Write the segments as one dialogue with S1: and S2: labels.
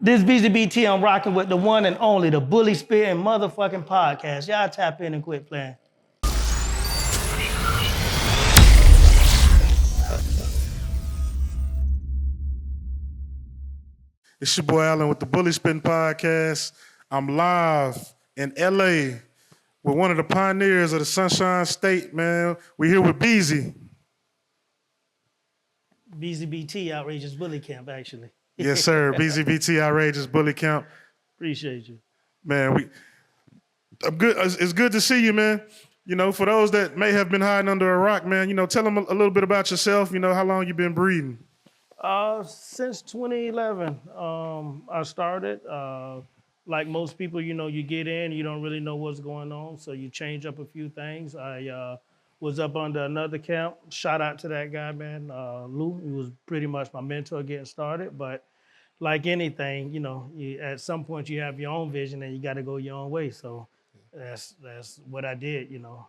S1: This Beezy BT, I'm rocking with the one and only, the Bully Spitting motherfucking podcast. Y'all tap in and quit playing.
S2: It's your boy Allen with the Bully Spin Podcast. I'm live in LA with one of the pioneers of the Sunshine State, man. We're here with Beezy.
S1: Beezy BT, Outrageous Bully Camp, actually.
S2: Yes, sir. BZBT Outrageous Bully Camp.
S1: Appreciate you.
S2: Man, I'm good. It's good to see you, man. You know, for those that may have been hiding under a rock, man, you know, tell them a little bit about yourself. You know, how long you been breeding?
S1: Since 2011, I started. Like most people, you know, you get in, you don't really know what's going on, so you change up a few things. I was up under another camp. Shout out to that guy, man, Lou. He was pretty much my mentor getting started. But like anything, you know, at some point you have your own vision and you got to go your own way. So that's what I did, you know.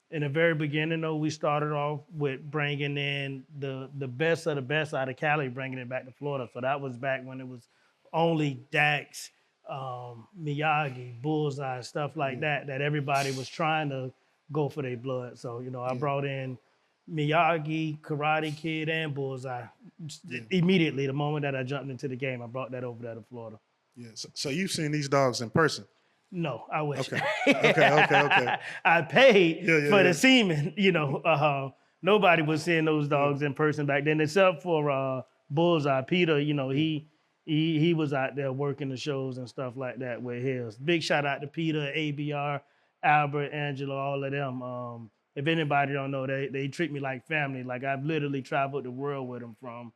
S1: In the very beginning, though, we started off with bringing in the best of the best out of Cali, bringing it back to Florida. So that was back when it was only Dax, Miyagi, Bullseye, stuff like that everybody was trying to go for their blood. So, you know, I brought in Miyagi, Karate Kid, and Bullseye. Immediately, the moment that I jumped into the game, I brought that over there to Florida.
S2: Yeah. So you've seen these dogs in person?
S1: No, I wish.
S2: Okay.
S1: I paid for the semen, you know. Nobody was seeing those dogs in person back then, except for Bullseye. Peter, you know, he was out there working the shows and stuff like that with his. Big shout out to Peter, ABR, Albert, Angela, all of them. If anybody don't know, they treat me like family. Like I've literally traveled the world with them from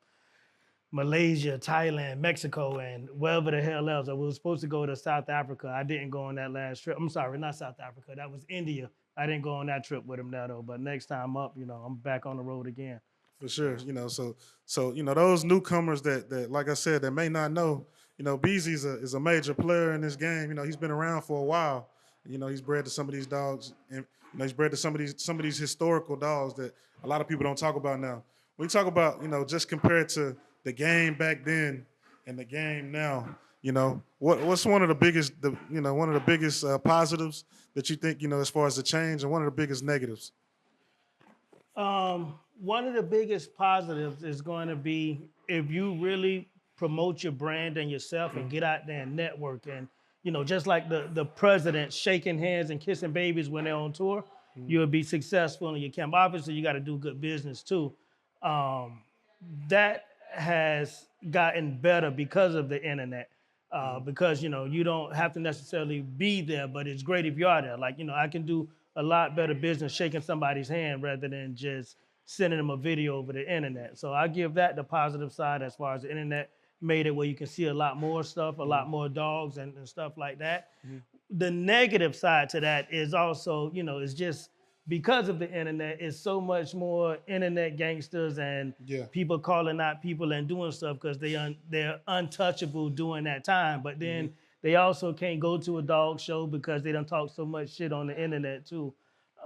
S1: Malaysia, Thailand, Mexico, and wherever the hell else. I was supposed to go to South Africa. I didn't go on that last trip. I'm sorry, not South Africa. That was India. I didn't go on that trip with him now though. But next time up, you know, I'm back on the road again.
S2: For sure, you know, so you know those newcomers that like I said, that may not know, you know, Beezy is a major player in this game. You know, he's been around for a while. You know, he's bred to some of these dogs, and you know, he's bred to some of these historical dogs that a lot of people don't talk about now. When you talk about, you know, just compared to the game back then and the game now, you know, what's one of the biggest, positives that you think, you know, as far as the change, and one of the biggest negatives?
S1: One of the biggest positives is going to be if you really promote your brand and yourself and get out there and network. And, you know, just like the president shaking hands and kissing babies when they're on tour, you'll be successful in your camp. Obviously, you got to do good business too. That has gotten better because of the internet. Because, you know, you don't have to necessarily be there, but it's great if you are there. Like, you know, I can do a lot better business shaking somebody's hand rather than just sending them a video over the internet. So I give that the positive side as far as the internet made it where you can see a lot more stuff, a lot more dogs and stuff like that. The negative side to that is also, you know, it's just because of the internet, it's so much more internet gangsters and people calling out people and doing stuff because they're untouchable during that time. But then they also can't go to a dog show because they done talk so much shit on the internet too.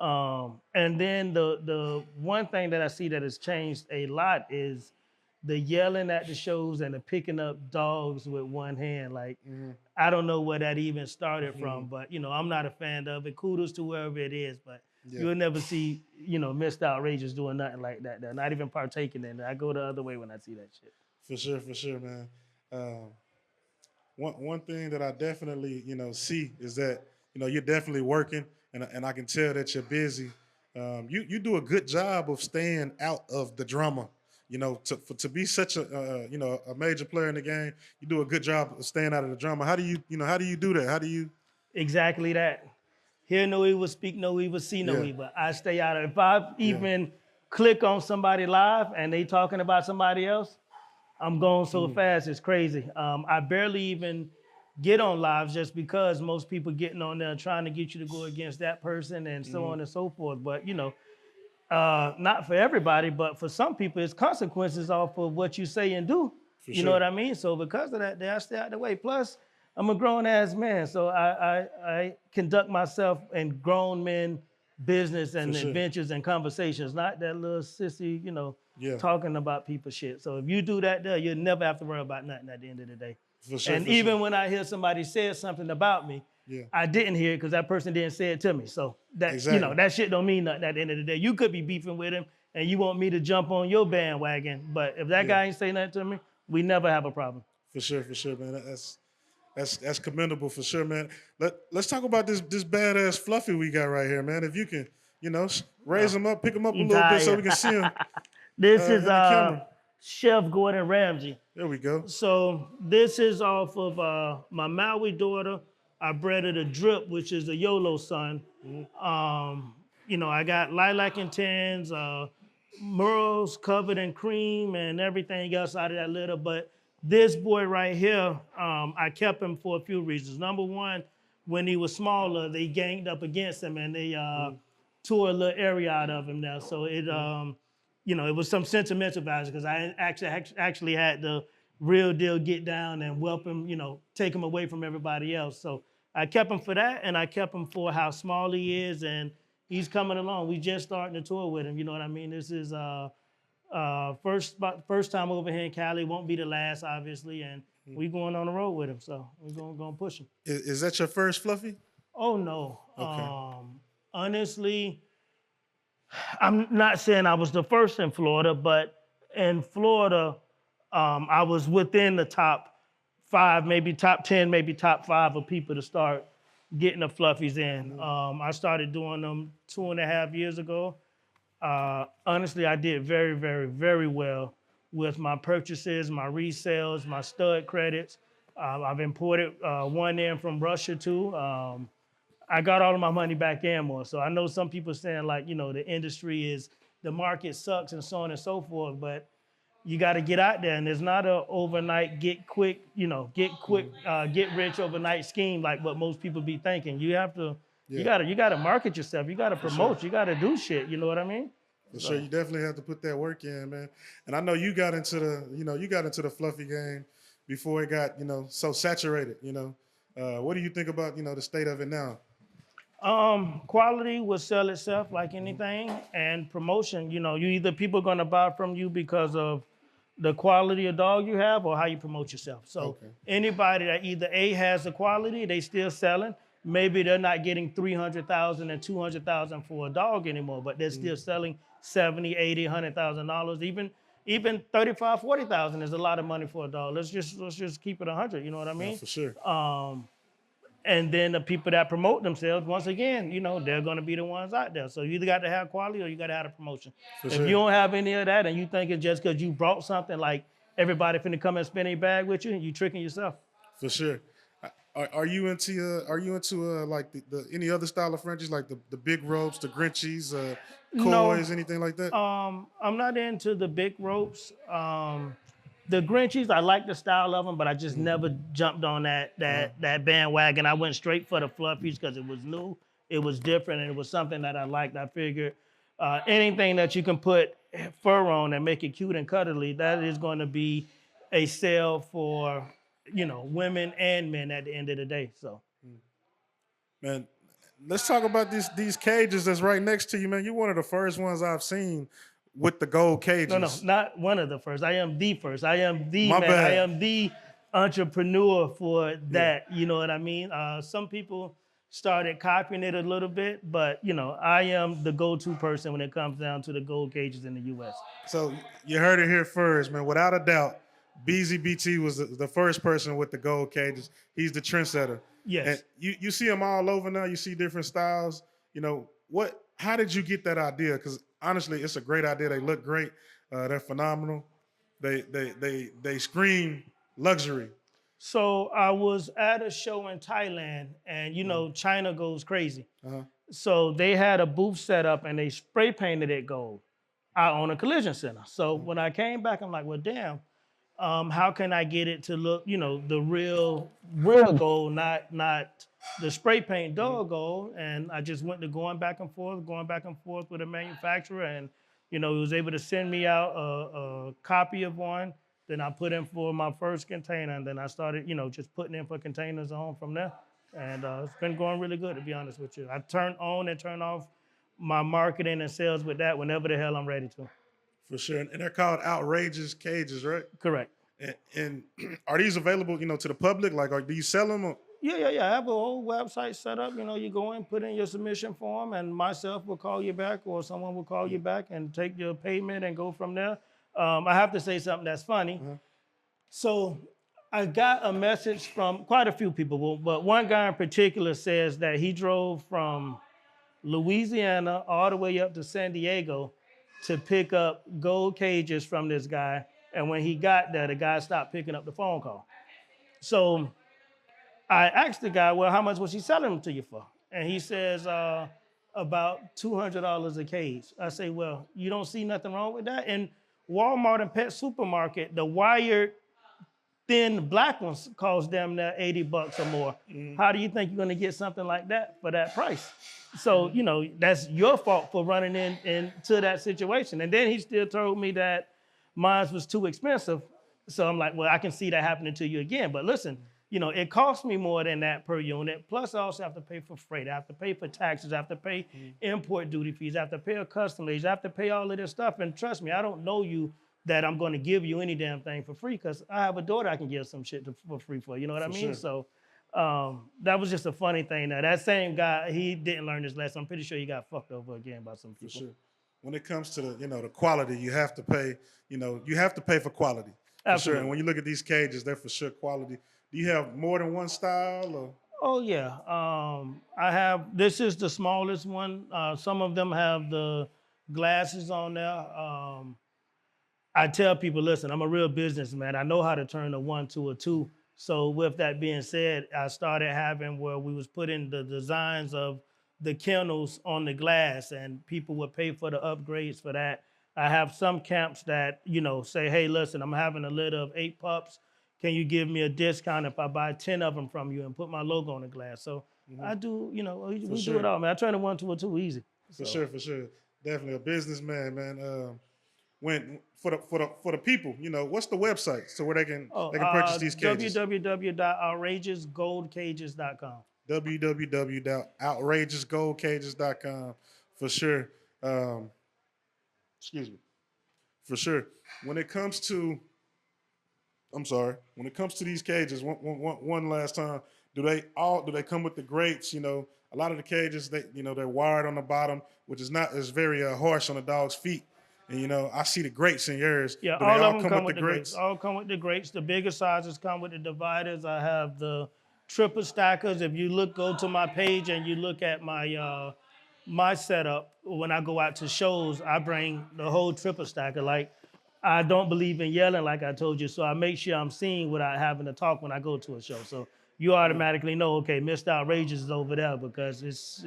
S1: And then the one thing that I see that has changed a lot is the yelling at the shows and the picking up dogs with one hand. Like, I don't know where that even started from, but, you know, I'm not a fan of it. Kudos to whoever it is, but you'll never see, you know, Mr. Outrageous doing nothing like that. They're not even partaking in it. I go the other way when I see that shit.
S2: For sure, man. One thing that I definitely, you know, see is that, you know, you're definitely working, and I can tell that you're busy. You do a good job of staying out of the drama. You know, to be such a you know, a major player in the game, you do a good job of staying out of the drama. How do you do that? How do you?
S1: Exactly that. Hear no evil, speak no evil, see no evil. I stay out of it. If I even click on somebody live and they talking about somebody else, I'm going so fast, it's crazy. I barely even get on lives just because most people getting on there trying to get you to go against that person and so on and so forth. But, you know, not for everybody, but for some people, it's consequences off of what you say and do. You know what I mean? So because of that, I stay out of the way. Plus, I'm a grown-ass man, so I conduct myself in grown men business and adventures and conversations, not that little sissy, you know,
S2: Yeah,
S1: talking about people shit. So if you do that there, you'll never have to worry about nothing at the end of the day.
S2: for sure,
S1: And
S2: for sure.
S1: even when I hear somebody say something about me,
S2: Yeah,
S1: I didn't hear it because that person didn't say it to me. So that,
S2: exactly.
S1: that shit don't mean nothing at the end of the day. You could be beefing with him and you want me to jump on your bandwagon, but if that
S2: Yeah,
S1: guy ain't say nothing to me, we never have a problem.
S2: for sure, man. That's commendable for sure, man. Let's talk about this badass Fluffy we got right here, man. If you can, raise him up, pick him up a
S1: He
S2: little bit so
S1: tired.
S2: we can see him
S1: This is
S2: in the camera.
S1: Chef Gordon Ramsay.
S2: There we go.
S1: So this is off of my Maui daughter. I bred her the drip, which is the YOLO son. I got lilac and tins, merles covered in cream and everything else out of that litter. But this boy right here, I kept him for a few reasons. Number one, when he was smaller, they ganged up against him and they tore a little area out of him now. So it was some sentimental value because I actually had the real deal get down and whelp him, take him away from everybody else. So I kept him for that, and I kept him for how small he is, and he's coming along. We just starting to tour with him. You know what I mean? This is first time over here in Cali. Won't be the last, obviously, and we going on the road with him. So we're gonna push him.
S2: Is that your first Fluffy?
S1: Oh no.
S2: Okay.
S1: Honestly, I'm not saying I was the first in Florida, but in Florida, I was within the top 5, maybe top 10, maybe top 5 of people to start getting the fluffies in. I started doing them 2.5 years ago. Honestly, I did very, very, very well with my purchases, my resales, my stud credits. I've imported one in from Russia too. I got all of my money back and more. So I know some people saying like, the industry the market sucks and so on and so forth, but you got to get out there, and there's not a overnight get rich overnight scheme like what most people be thinking. You have to,
S2: Yeah,
S1: you got to market yourself. You got to
S2: for sure.
S1: promote. You got to do shit. You know what I mean?
S2: For sure, you definitely have to put that work in, man. And I know you got into the Fluffy game before it got, so saturated. What do you think about, the state of it now?
S1: Quality will sell itself like anything, and promotion. You either people gonna buy from you because of the quality of dog you have or how you promote yourself. So
S2: Okay.
S1: anybody that either A has the quality, they still selling. Maybe they're not getting 300,000 and 200,000 for a dog anymore, but they're still selling 70, 80, $100,000. Even 35, 40,000 is a lot of money for a dog. Let's just keep it 100. You know what I
S2: Yeah,
S1: mean?
S2: for sure.
S1: And then the people that promote themselves, once again, they're going to be the ones out there. So you either got to have quality or you got to have a promotion.
S2: For
S1: If
S2: sure.
S1: you don't have any of that and you think it's just because you brought something like everybody finna come and spin a bag with you, you tricking yourself.
S2: For sure. Are you into like the any other style of Frenchies like the big ropes, the Grinchies,
S1: No,
S2: Coys, anything like that?
S1: I'm not into the big ropes. The Grinchies, I like the style of them, but I just never jumped on that bandwagon. I went straight for the fluffies because it was new, it was different, and it was something that I liked. I figured anything that you can put fur on and make it cute and cuddly, that is going to be a sale for women and men at the end of the day. So
S2: Man, let's talk about these cages that's right next to you, man. You're one of the first ones I've seen with the gold
S1: no,
S2: cages.
S1: not one of the first. I am the first. I am the
S2: My
S1: man. I
S2: bad.
S1: am the entrepreneur for
S2: Yeah.
S1: that. You know what I mean? Some people started copying it a little bit, but I am the go-to person when it comes down to the gold cages in the U.S.
S2: So you heard it here first, man. Without a doubt, Beezy BT was the first person with the gold cages. He's the trendsetter. And
S1: Yes.
S2: you see them all over now. You see different styles. How did you get that idea? Because honestly, it's a great idea. They look great. They're phenomenal. They scream luxury.
S1: So I was at a show in Thailand, and China goes crazy.
S2: Uh-huh.
S1: So they had a booth set up, and they spray painted it gold out on a collision center. So when I came back, I'm like, well, damn. How can I get it to look, the real gold, not the spray paint dog gold? And I just went to going back and forth with a manufacturer, and he was able to send me out a copy of one. Then I put in for my first container, and then I started, just putting in for containers on from there. And it's been going really good, to be honest with you. I turn on and turn off my marketing and sales with that whenever the hell I'm ready to.
S2: For sure. And they're called outrageous cages, right?
S1: Correct.
S2: And are these available, to the public? Like, do you sell them? Or?
S1: Yeah. I have a whole website set up. You go in, put in your submission form, and myself will call you back, or someone will call you back and take your payment and go from there. I have to say something that's funny. So I got a message from quite a few people, but one guy in particular says that he drove from Louisiana all the way up to San Diego to pick up gold cages from this guy. And when he got there, the guy stopped picking up the phone call. So I asked the guy, well, how much was he selling them to you for? And he says, about $200 a cage. I say, well, you don't see nothing wrong with that? In Walmart and Pet Supermarket, the wired thin black ones cost damn near $80 or more. How do you think you're gonna get something like that for that price? So, that's your fault for running into that situation. And then he still told me that mine was too expensive. So I'm like, well, I can see that happening to you again. But listen, it costs me more than that per unit. Plus, I also have to pay for freight. I have to pay for taxes. I have to pay import duty fees. I have to pay a custom duties. I have to pay all of this stuff. And trust me, I don't know you that I'm going to give you any damn thing for free, because I have a daughter I can give some shit for free for. You know what I mean?
S2: Sure.
S1: So that was just a funny thing. Now, that same guy, he didn't learn his lesson. I'm pretty sure he got fucked over again by some people.
S2: For sure. When it comes to the quality, you have to pay. You have to pay for quality. For
S1: Absolutely.
S2: sure. And when you look at these cages, they're for sure quality. Do you have more than one style? Or?
S1: Oh yeah, I have. This is the smallest one. Some of them have the glasses on there. I tell people, listen, I'm a real businessman. I know how to turn a 1 to a 2. So with that being said, I started having where we was putting the designs of the kennels on the glass, and people would pay for the upgrades for that. I have some camps that, say, hey, listen, I'm having a litter of 8 pups. Can you give me a discount if I buy 10 of them from you and put my logo on the glass? So I do, we do it all, man. I turn a 1 to a 2 easy.
S2: For sure. Definitely a businessman, man. When for the people, what's the website so where they can purchase these cages?
S1: www.outrageousgoldcages.com.
S2: www.outrageousgoldcages.com. For sure. Excuse me. For sure. When it comes to these cages, one last time, do they come with the grates? A lot of the cages, they're wired on the bottom, which is very harsh on the dog's feet. And I see the grates in yours.
S1: Yeah,
S2: do
S1: all
S2: they
S1: of them come with the grates. All come with the grates. The bigger sizes come with the dividers. I have the triple stackers. If you go to my page and you look at my my setup, when I go out to shows, I bring the whole triple stacker. Like, I don't believe in yelling, like I told you, so I make sure I'm seen without having to talk when I go to a show. So you automatically know, okay, Mr. Outrageous is over there, because it's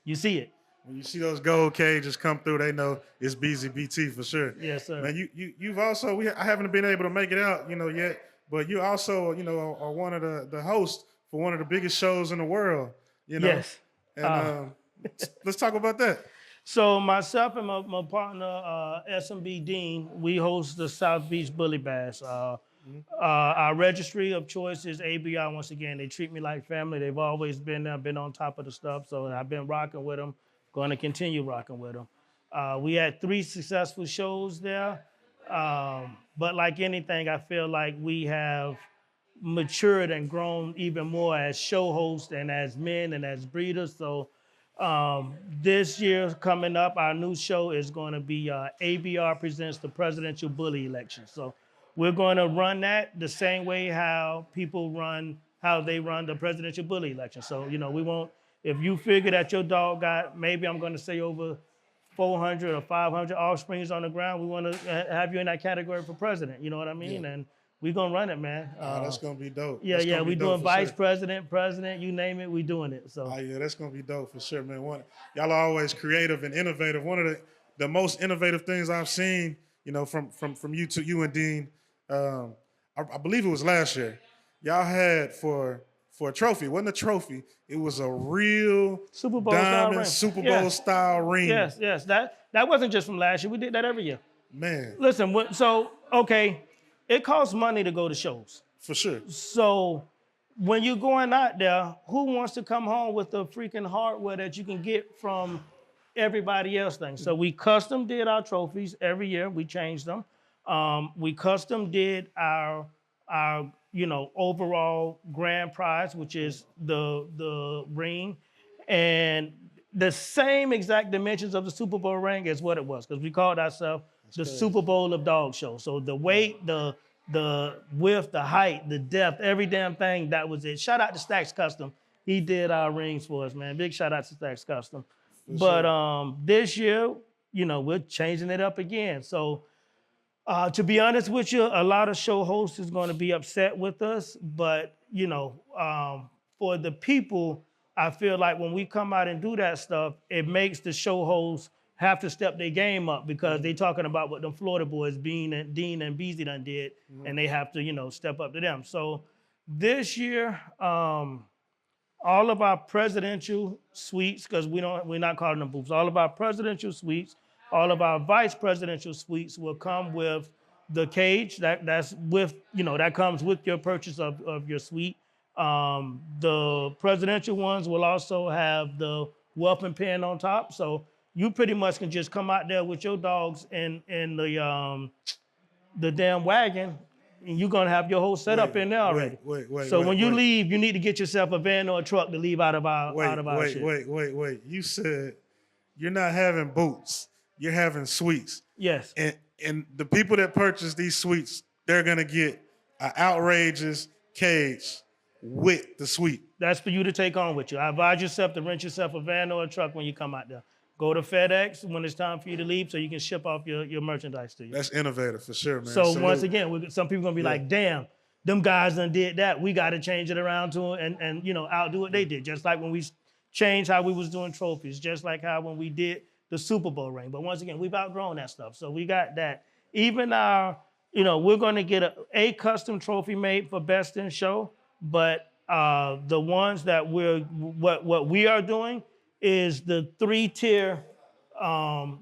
S1: you see it.
S2: When you see those gold cages come through, they know it's Beezy BT for sure.
S1: Yes, sir.
S2: Man, you've also I haven't been able to make it out, yet, but you also, are one of the hosts for one of the biggest shows in the world.
S1: Yes.
S2: And let's talk about that.
S1: So myself and my partner, S&B Dean, we host the South Beach Bully Bash. Our registry of choice is ABR. Once again, they treat me like family. They've always been there, been on top of the stuff. So I've been rocking with them, going to continue rocking with them. We had 3 successful shows there. But like anything, I feel like we have matured and grown even more as show hosts and as men and as breeders. So this year coming up, our new show is going to be ABR presents the presidential bully election. So we're going to run that the same way how they run the presidential bully election. So, we won't, if you figure that your dog got, maybe I'm going to say over 400 or 500 offsprings on the ground, we want to have you in that category for president. You know what I mean? Yeah. And we're going to run it, man.
S2: That's going to be dope.
S1: Yeah, we're doing vice president, president, you name it, we doing it. So.
S2: Yeah, that's going to be dope for sure, man. Y'all are always creative and innovative. One of the most innovative things I've seen, from you and Dean, I believe it was last year, y'all had for a trophy. It wasn't a trophy. It was a real
S1: Super Bowl
S2: diamond Super Bowl style ring.
S1: Yes. That wasn't just from last year. We did that every year.
S2: Man.
S1: Listen, it costs money to go to shows.
S2: For sure.
S1: So when you're going out there, who wants to come home with the freaking hardware that you can get from everybody else thing. So we custom did our trophies every year. We changed them. We custom did our overall grand prize, which is the ring, and the same exact dimensions of the Super Bowl ring is what it was, because we called ourselves the
S2: crazy.
S1: Super Bowl of Dog Show. So the weight, the width, the height, the depth, every damn thing, that was it. Shout out to Stacks Custom. He did our rings for us, man. Big shout out to Stacks Custom. But this year, we're changing it up again. So to be honest with you, a lot of show hosts is going to be upset with us, but for the people, I feel like when we come out and do that stuff, it makes the show hosts have to step their game up, because they talking about what the Florida boys, Dean and Beezy done did, and they have to step up to them. So this year, all of our presidential suites, because we're not calling them booths, all of our presidential suites, all of our vice presidential suites will come with the cage that's with, that comes with your purchase of your suite. The presidential ones will also have the weapon pen on top. So you pretty much can just come out there with your dogs in the damn wagon, and you're gonna have your whole setup in there already. So when you leave, you need to get yourself a van or a truck to leave out of our shit.
S2: Wait. You said you're not having boots. You're having suites.
S1: Yes.
S2: And the people that purchase these suites, they're gonna get an outrageous cage with the suite.
S1: That's for you to take on with you. I advise yourself to rent yourself a van or a truck when you come out there. Go to FedEx when it's time for you to leave, so you can ship off your merchandise to you.
S2: That's innovative for sure, man.
S1: So once again, some people gonna be like, damn, them guys done did that. We got to change it around to them and outdo what they did. Just like when we changed how we was doing trophies, just like how when we did the Super Bowl ring. But once again, we've outgrown that stuff. So we got that. Even our, we're gonna get a custom trophy made for Best in Show, but the ones that what we are doing is the 3-tier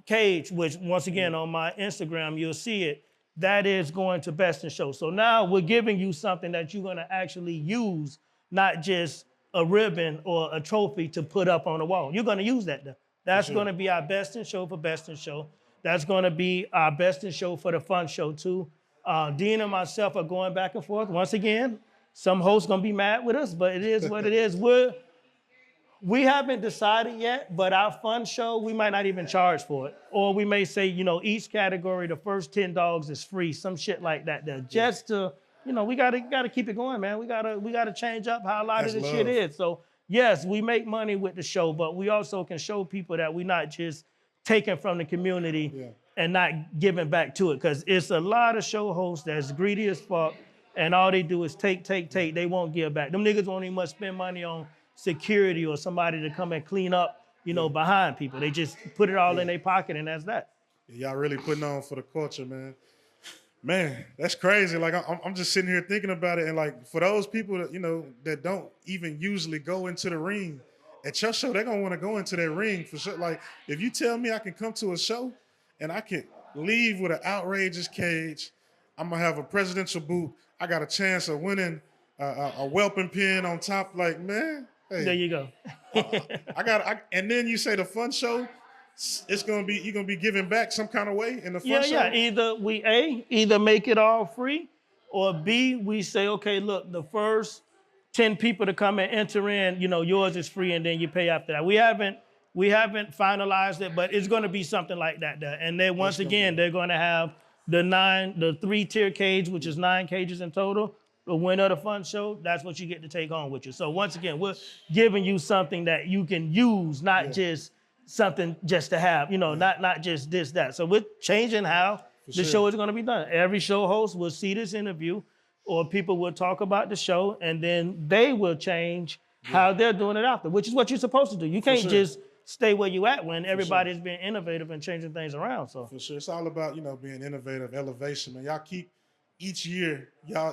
S1: cage, which once again on my Instagram you'll see it. That is going to Best in Show. So now we're giving you something that you're gonna actually use, not just a ribbon or a trophy to put up on the wall. You're gonna use that. That's gonna be our Best in Show for Best in Show. That's gonna be our Best in Show for the Fun Show too. Dean and myself are going back and forth. Once again, some hosts gonna be mad with us, but it is what it is. We haven't decided yet, but our fun show, we might not even charge for it. Or we may say, each category, the first 10 dogs is free, some shit like that there. Just to, we gotta keep it going, man. We gotta change up how a lot of this shit is. So yes, we make money with the show, but we also can show people that we're not just taking from the community and not giving back to it. Because it's a lot of show hosts that's greedy as fuck, and all they do is take. They won't give back. Them niggas won't even much spend money on security or somebody to come and clean up, behind people. They just put it all in their pocket, and that's that.
S2: Y'all really putting on for the culture, man. Man, that's crazy. Like I'm just sitting here thinking about it, and like for those people that that don't even usually go into the ring, at your show they're gonna want to go into that ring for sure. Like if you tell me I can come to a show and I can leave with an outrageous cage, I'm gonna have a presidential boot. I got a chance of winning a whelping pin on top. Like man. Hey,
S1: there you go.
S2: And then you say the fun show, you're gonna be giving back some kind of way in the fun show.
S1: Yeah. Either we either make it all free, or B, we say, okay, look, the first 10 people to come and enter in, yours is free, and then you pay after that. We haven't finalized it, but it's gonna be something like that there. And then once again, they're gonna have the 3-tier cage, which is 9 cages in total. The winner of the fun show, that's what you get to take home with you. So once again, we're giving you something that you can use, not just something just to have, not just this, that. So we're changing how the show is going to be done. Every show host will see this interview, or people will talk about the show, and then they will change how they're doing it after, which is what you're supposed to do. You can't just stay where you at when everybody's being innovative and changing things around. So
S2: for sure, it's all about being innovative, elevation, man. Y'all keep. Each year,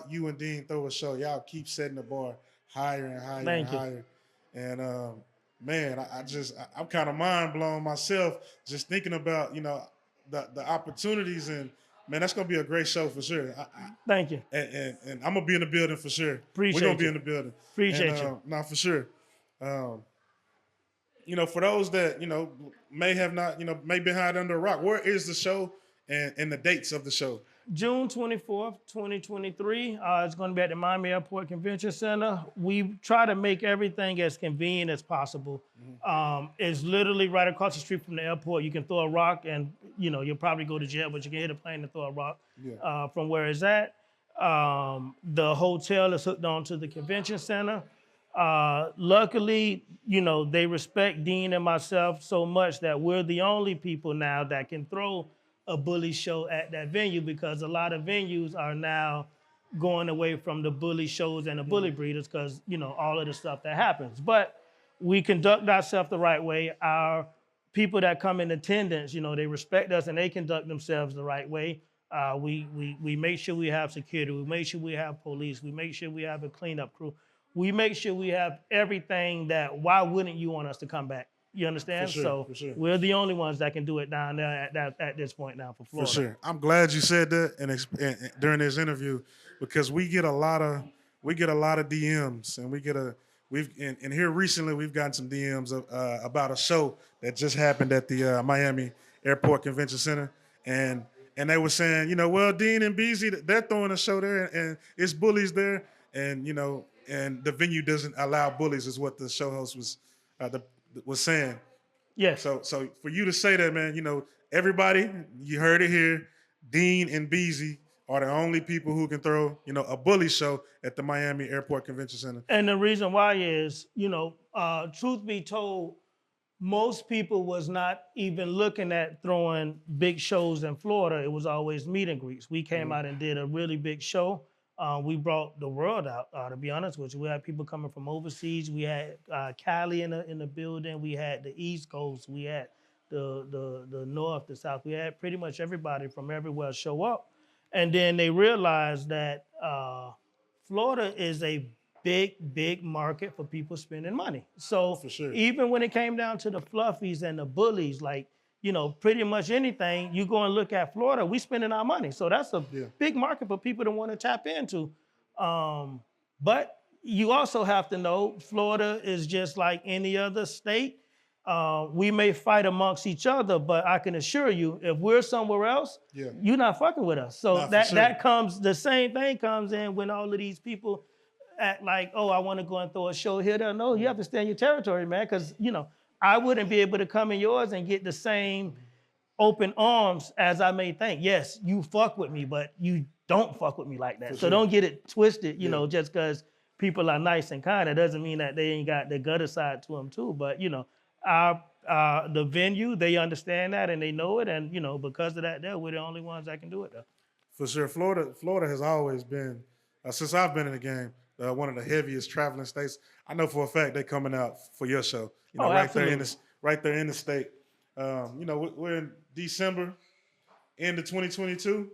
S2: you and Dean throw a show. Y'all keep setting the bar higher and higher and higher. And man, I'm kind of mind blown myself just thinking about the opportunities, and man, that's gonna be a great show for sure.
S1: Thank you.
S2: And I'm gonna be in the building for sure.
S1: Appreciate
S2: We're gonna
S1: you.
S2: be in the building.
S1: Appreciate you.
S2: No, for sure. for those that may have not, may be hide under a rock, where is the show and the dates of the show?
S1: June 24th, 2023. It's going to be at the Miami Airport Convention Center. We try to make everything as convenient as possible. It's literally right across the street from the airport. You can throw a rock and, you'll probably go to jail, but you can hit a plane and throw a rock from where it's at. The hotel is hooked on to the convention center. Luckily, they respect Dean and myself so much that we're the only people now that can throw a bully show at that venue, because a lot of venues are now going away from the bully shows and the bully breeders because, all of the stuff that happens. But we conduct ourselves the right way. Our people that come in attendance, they respect us and they conduct themselves the right way. We make sure we have security. We make sure we have police. We make sure we have a cleanup crew. We make sure we have everything that, why wouldn't you want us to come back? You understand?
S2: For sure.
S1: We're the only ones that can do it down there at this point now for Florida.
S2: For sure. I'm glad you said that and during this interview, because we get a lot of DMs, and and here recently we've gotten some DMs about a show that just happened at the Miami Airport Convention Center, and they were saying, well, Dean and Beezy, they're throwing a show there, and it's bullies there, and and the venue doesn't allow bullies, is what the show host was saying.
S1: Yes.
S2: So for you to say that, man, everybody, you heard it here. Dean and Beezy are the only people who can throw, a bully show at the Miami Airport Convention Center.
S1: And the reason why is, truth be told, most people was not even looking at throwing big shows in Florida. It was always meet and greets. We came out and did a really big show. We brought the world out, to be honest with you. We had people coming from overseas. We had Cali in the building. We had the East Coast. We had the North, the South. We had pretty much everybody from everywhere show up. And then they realized that Florida is a big market for people spending money. So
S2: For sure.
S1: even when it came down to the fluffies and the bullies, like, pretty much anything, you go and look at Florida, we spending our money. So that's a big market for people to want to tap into. But you also have to know Florida is just like any other state. We may fight amongst each other, but I can assure you, if we're somewhere else, you're not fucking with us. So that comes, the same thing comes in when all of these people act like, oh, I want to go and throw a show here. No, you have to stay in your territory, man, because, I wouldn't be able to come in yours and get the same open arms as I may think. Yes, you fuck with me, but you don't fuck with me like that. So don't get it twisted, just because people are nice and kind. It doesn't mean that they ain't got the gutter side to them too. But, the venue, they understand that and they know it. And, because of that, we're the only ones that can do it though.
S2: For sure. Florida has always been, since I've been in the game, one of the heaviest traveling states. I know for a fact they're coming out for your show. Right there in the state. We're in December, end of 2022.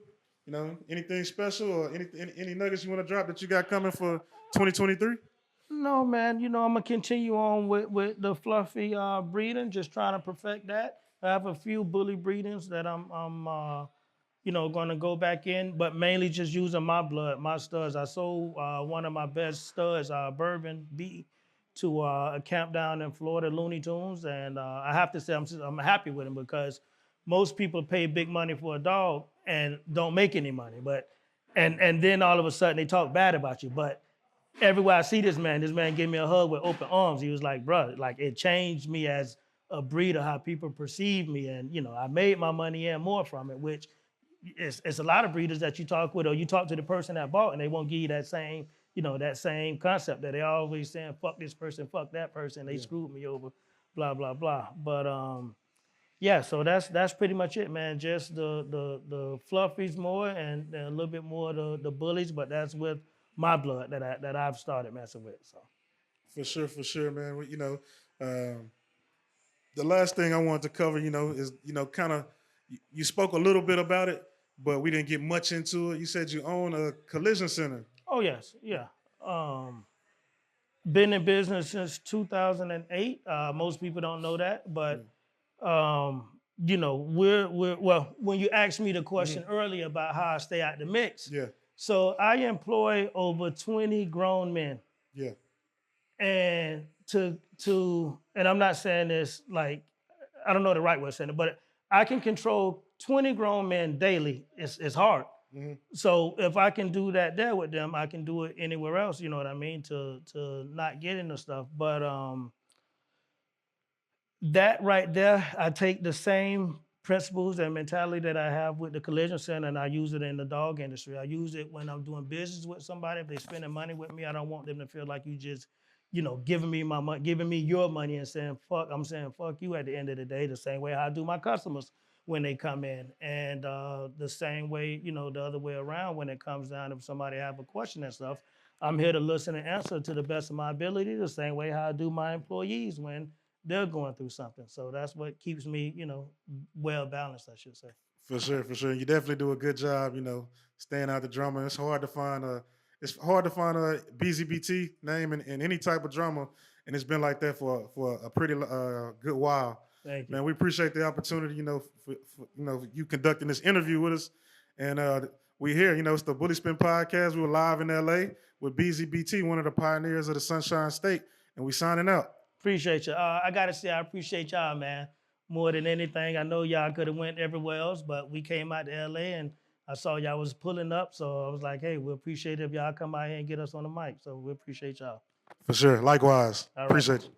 S2: Anything special or any nuggets you want to drop that you got coming for 2023?
S1: No, man. I'm gonna continue on with the fluffy breeding, just trying to perfect that. I have a few bully breedings that I'm gonna go back in, but mainly just using my blood, my studs. I sold one of my best studs, Bourbon B, to a camp down in Florida, Looney Tunes, and I have to say I'm happy with him, because most people pay big money for a dog and don't make any money. But and then all of a sudden they talk bad about you. But everywhere I see this man gave me a hug with open arms. He was like, bro, like it changed me as a breeder, how people perceive me, and I made my money and more from it, which it's a lot of breeders that you talk with, or you talk to the person that bought, and they won't give you that same that same concept that they always saying, fuck this person, fuck that person, they screwed me over, blah, blah, blah. But so that's pretty much it, man. Just the fluffies more and a little bit more the bullies, but that's with my blood that I've started messing with. So
S2: For sure, man. The last thing I wanted to cover, is kind of you spoke a little bit about it, but we didn't get much into it. You said you own a collision center.
S1: Oh yes, yeah. Been in business since 2008. Most people don't know that, but we're well. When you asked me the question earlier about how I stay out the mix, so I employ over 20 grown men.
S2: Yeah.
S1: And and I'm not saying this like I don't know the right way of saying it, but I can control 20 grown men daily. It's hard.
S2: Mhm.
S1: So if I can do that there with them, I can do it anywhere else. You know what I mean? To not get into stuff. But that right there, I take the same principles and mentality that I have with the collision center, and I use it in the dog industry. I use it when I'm doing business with somebody. If they're spending money with me, I don't want them to feel like you just, giving me my money, giving me your money and saying fuck. I'm saying fuck you at the end of the day. The same way I do my customers when they come in, and the same way, the other way around when it comes down if somebody have a question and stuff. I'm here to listen and answer to the best of my ability. The same way how I do my employees when they're going through something. So that's what keeps me, well balanced, I should say.
S2: For sure, for sure. You definitely do a good job, staying out the drama. It's hard to find a BZBT name in any type of drama, and it's been like that for a pretty good while.
S1: Thank you.
S2: Man, we appreciate the opportunity, for you conducting this interview with us, and we here. It's the Bully Spin Podcast. We were live in LA with BZBT, one of the pioneers of the Sunshine State, and we signing out.
S1: Appreciate you. I gotta say, I appreciate y'all, man. More than anything, I know y'all could have went everywhere else, but we came out to LA and I saw y'all was pulling up, so I was like, hey, we appreciate it if y'all come out here and get us on the mic. So we appreciate y'all.
S2: For sure. Likewise.
S1: All right.
S2: Appreciate you.